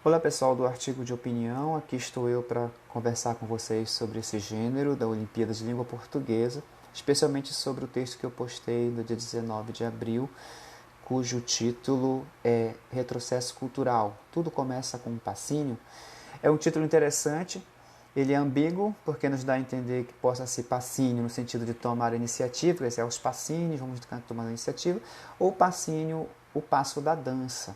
Olá pessoal do Artigo de Opinião, aqui estou eu para conversar com vocês sobre esse gênero da Olimpíada de Língua Portuguesa, especialmente sobre o texto que eu postei no dia 19 de abril, cujo título é Retrocesso Cultural. Tudo começa com um passinho. É um título interessante, ele é ambíguo, porque nos dá a entender que possa ser passinho no sentido de tomar a iniciativa, quer dizer, os passinhos, vamos tomar a iniciativa, ou passinho, o passo da dança.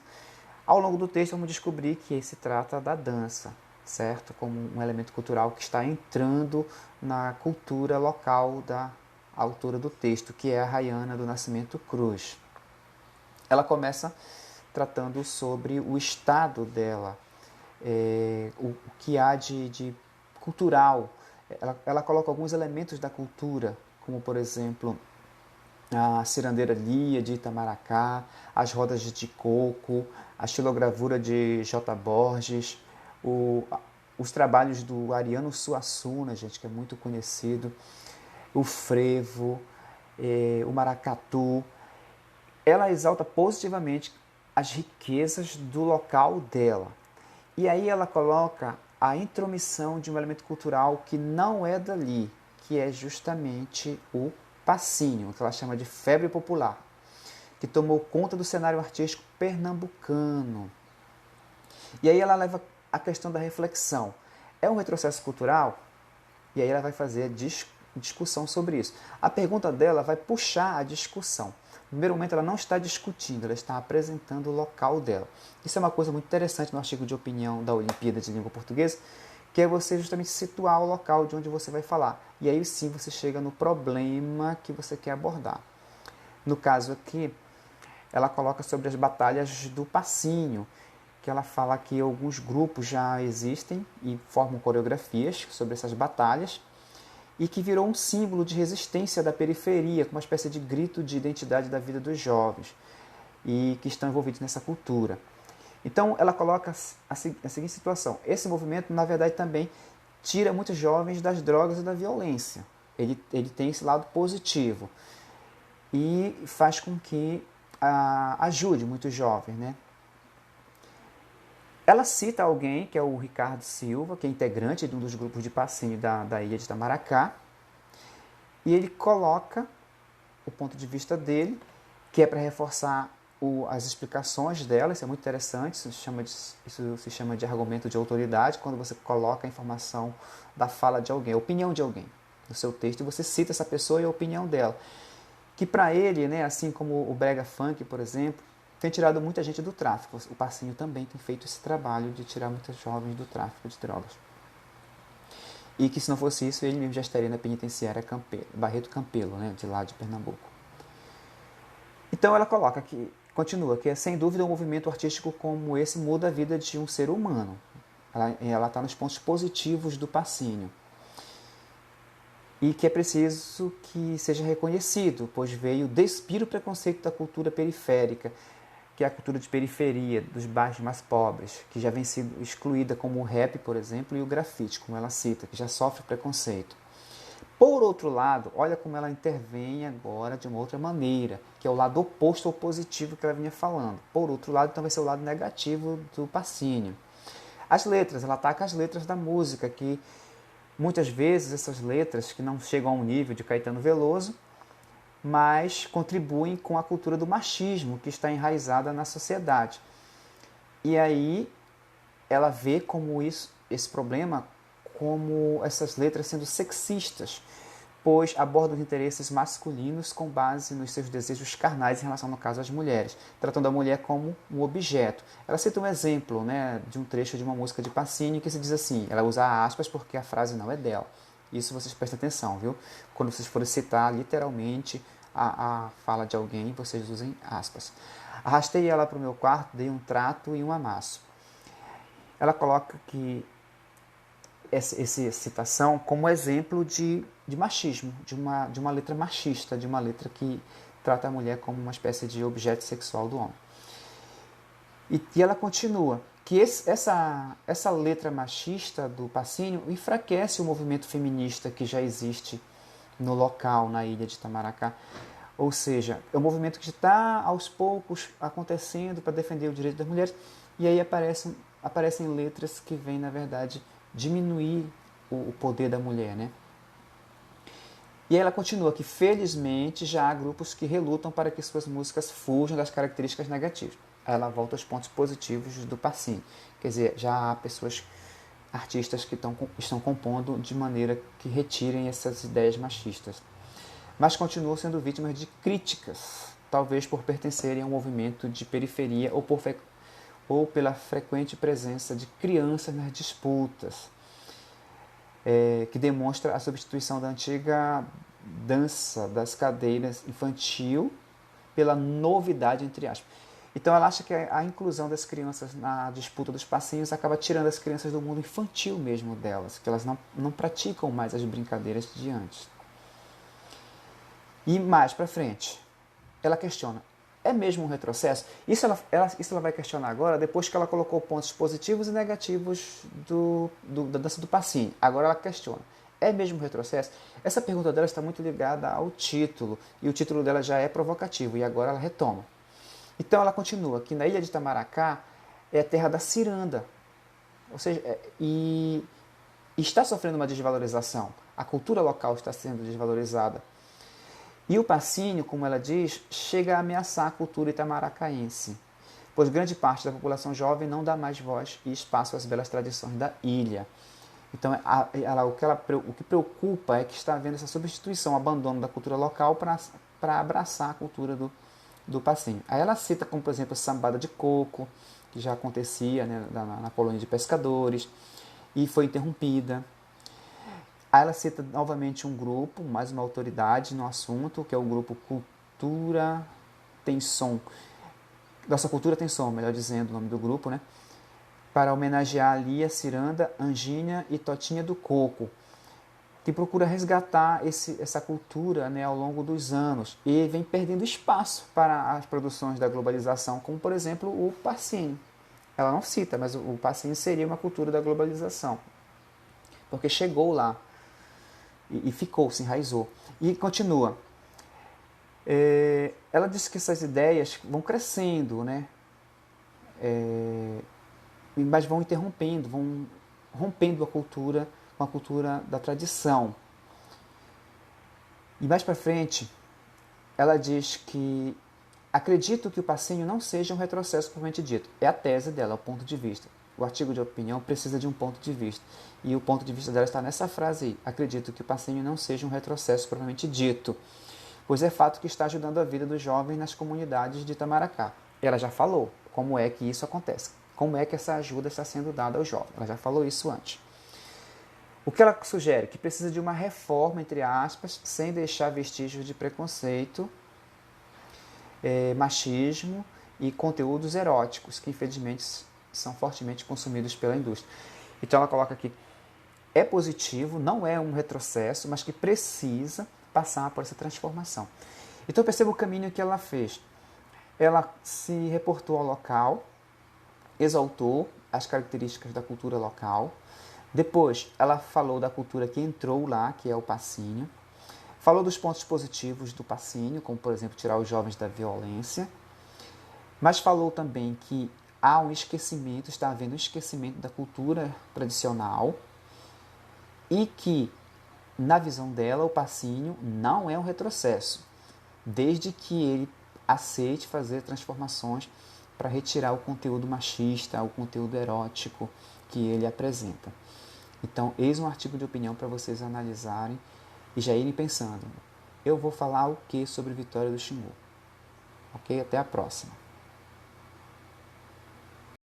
Ao longo do texto vamos descobrir que se trata da dança, certo? Como um elemento cultural que está entrando na cultura local da autora do texto, que é a Rayana do Nascimento Cruz. Ela começa tratando sobre o estado dela, o que há de cultural. Ela coloca alguns elementos da cultura, como por exemplo a cirandeira Lia de Itamaracá, as rodas de coco, a xilogravura de J. Borges, os trabalhos do Ariano Suassuna, gente, que é muito conhecido, o frevo, o maracatu. Ela exalta positivamente as riquezas do local dela. E aí ela coloca a intromissão de um elemento cultural que não é dali, que é justamente o passinho, que ela chama de febre popular, que tomou conta do cenário artístico pernambucano. E aí ela leva a questão da reflexão. É um retrocesso cultural? E aí ela vai fazer discussão sobre isso. A pergunta dela vai puxar a discussão. No primeiro momento ela não está discutindo, ela está apresentando o local dela. Isso é uma coisa muito interessante no artigo de opinião da Olimpíada de Língua Portuguesa, que é você justamente situar o local de onde você vai falar. E aí sim você chega no problema que você quer abordar. No caso aqui, ela coloca sobre as batalhas do passinho, que ela fala que alguns grupos já existem e formam coreografias sobre essas batalhas, e que virou um símbolo de resistência da periferia, como uma espécie de grito de identidade da vida dos jovens, e que estão envolvidos nessa cultura. Então ela coloca a seguinte situação: esse movimento, na verdade, também tira muitos jovens das drogas e da violência. Ele tem esse lado positivo e faz com que ajude muitos jovens, né? Ela cita alguém, que é o Ricardo Silva, que é integrante de um dos grupos de passinho da ilha de Itamaracá, e ele coloca o ponto de vista dele, que é para reforçar as explicações dela. Isso é muito interessante, isso se chama de argumento de autoridade, quando você coloca a informação da fala de alguém, a opinião de alguém no seu texto, e você cita essa pessoa e a opinião dela. Que para ele, né, assim como o brega funk, por exemplo, tem tirado muita gente do tráfico. O passinho também tem feito esse trabalho de tirar muitos jovens do tráfico de drogas. E que se não fosse isso, ele mesmo já estaria na penitenciária Barreto Campelo, né, de lá de Pernambuco. Então ela coloca que, continua, que é sem dúvida um movimento artístico como esse muda a vida de um ser humano. Ela está nos pontos positivos do passinho. E que é preciso que seja reconhecido, pois veio despir o preconceito da cultura periférica, que é a cultura de periferia, dos bairros mais pobres, que já vem sendo excluída, como o rap, por exemplo, e o grafite, como ela cita, que já sofre preconceito. Por outro lado, olha como ela intervém agora de uma outra maneira, que é o lado oposto ao positivo que ela vinha falando. Por outro lado, então vai ser o lado negativo do passinho. As letras, ela ataca as letras da música, que muitas vezes essas letras, que não chegam a um nível de Caetano Veloso, mas contribuem com a cultura do machismo que está enraizada na sociedade. E aí ela vê como esse problema, como essas letras sendo sexistas, pois abordam os interesses masculinos com base nos seus desejos carnais em relação, no caso, às mulheres, tratando a mulher como um objeto. Ela cita um exemplo, né, de um trecho de uma música de Pacini que se diz assim, ela usa aspas porque a frase não é dela. Isso vocês prestem atenção, viu? Quando vocês forem citar literalmente a fala de alguém, vocês usem aspas. Arrastei ela para o meu quarto, dei um trato e um amasso. Ela coloca que essa citação como exemplo de machismo, de uma letra machista, de uma letra que trata a mulher como uma espécie de objeto sexual do homem. E ela continua que essa letra machista do Passinho enfraquece o movimento feminista que já existe no local, na ilha de Itamaracá. Ou seja, é um movimento que está aos poucos acontecendo para defender o direito das mulheres, e aí aparece aparecem letras que vêm, na verdade, diminuir o poder da mulher, né? E aí ela continua que, felizmente, já há grupos que relutam para que suas músicas fujam das características negativas. Aí ela volta aos pontos positivos do Pacini. Quer dizer, já há pessoas, artistas que estão compondo de maneira que retirem essas ideias machistas. Mas continuam sendo vítimas de críticas, talvez por pertencerem a um movimento de periferia ou pela frequente presença de crianças nas disputas, que demonstra a substituição da antiga dança das cadeiras infantil pela novidade, entre aspas. Então ela acha que a inclusão das crianças na disputa dos passinhos acaba tirando as crianças do mundo infantil mesmo delas, que elas não praticam mais as brincadeiras de antes. E mais para frente, ela questiona, é mesmo um retrocesso? Isso ela vai questionar agora, depois que ela colocou pontos positivos e negativos da dança do Pacini. Agora ela questiona, é mesmo um retrocesso? Essa pergunta dela está muito ligada ao título, e o título dela já é provocativo, e agora ela retoma. Então ela continua que na ilha de Itamaracá é a terra da ciranda, ou seja, e está sofrendo uma desvalorização. A cultura local está sendo desvalorizada. E o Pacini, como ela diz, chega a ameaçar a cultura itamaracaense, pois grande parte da população jovem não dá mais voz e espaço às belas tradições da ilha. Então, o que preocupa é que está havendo essa substituição, abandono da cultura local para abraçar a cultura do Pacini. Aí ela cita como, por exemplo, a sambada de coco, que já acontecia, né, na colônia de pescadores, e foi interrompida. Aí ela cita novamente um grupo, mais uma autoridade no assunto, que é o grupo Cultura Tem Som. Nossa Cultura Tem Som, melhor dizendo o nome do grupo, né? Para homenagear ali a ciranda, Anjinha e Totinha do Coco, que procura resgatar essa cultura, né, ao longo dos anos e vem perdendo espaço para as produções da globalização, como, por exemplo, o Pacini. Ela não cita, mas o Pacini seria uma cultura da globalização, porque chegou lá. E ficou, se enraizou. E continua. Ela diz que essas ideias vão crescendo, né? Mas vão interrompendo, vão rompendo a cultura com a cultura da tradição. E mais para frente, ela diz que acredito que o Pacini não seja um retrocesso propriamente dito. É a tese dela, é o ponto de vista. O artigo de opinião precisa de um ponto de vista. E o ponto de vista dela está nessa frase aí. Acredito que o Pacini não seja um retrocesso propriamente dito, pois é fato que está ajudando a vida dos jovens nas comunidades de Itamaracá. Ela já falou como é que isso acontece, como é que essa ajuda está sendo dada aos jovens. Ela já falou isso antes. O que ela sugere? Que precisa de uma reforma, entre aspas, sem deixar vestígios de preconceito, machismo e conteúdos eróticos, que infelizmente são fortemente consumidos pela indústria. Então ela coloca aqui, é positivo, não é um retrocesso, mas que precisa passar por essa transformação. Então perceba o caminho que ela fez. Ela se reportou ao local, exaltou as características da cultura local. Depois ela falou da cultura que entrou lá, que é o Pacini. Falou dos pontos positivos do Pacini, como por exemplo tirar os jovens da violência. Mas falou também que há um esquecimento, está havendo um esquecimento da cultura tradicional e que, na visão dela, o Pacini não é um retrocesso, desde que ele aceite fazer transformações para retirar o conteúdo machista, o conteúdo erótico que ele apresenta. Então, eis um artigo de opinião para vocês analisarem e já irem pensando. Eu vou falar o que sobre Vitória do Xingu? Ok? Até a próxima.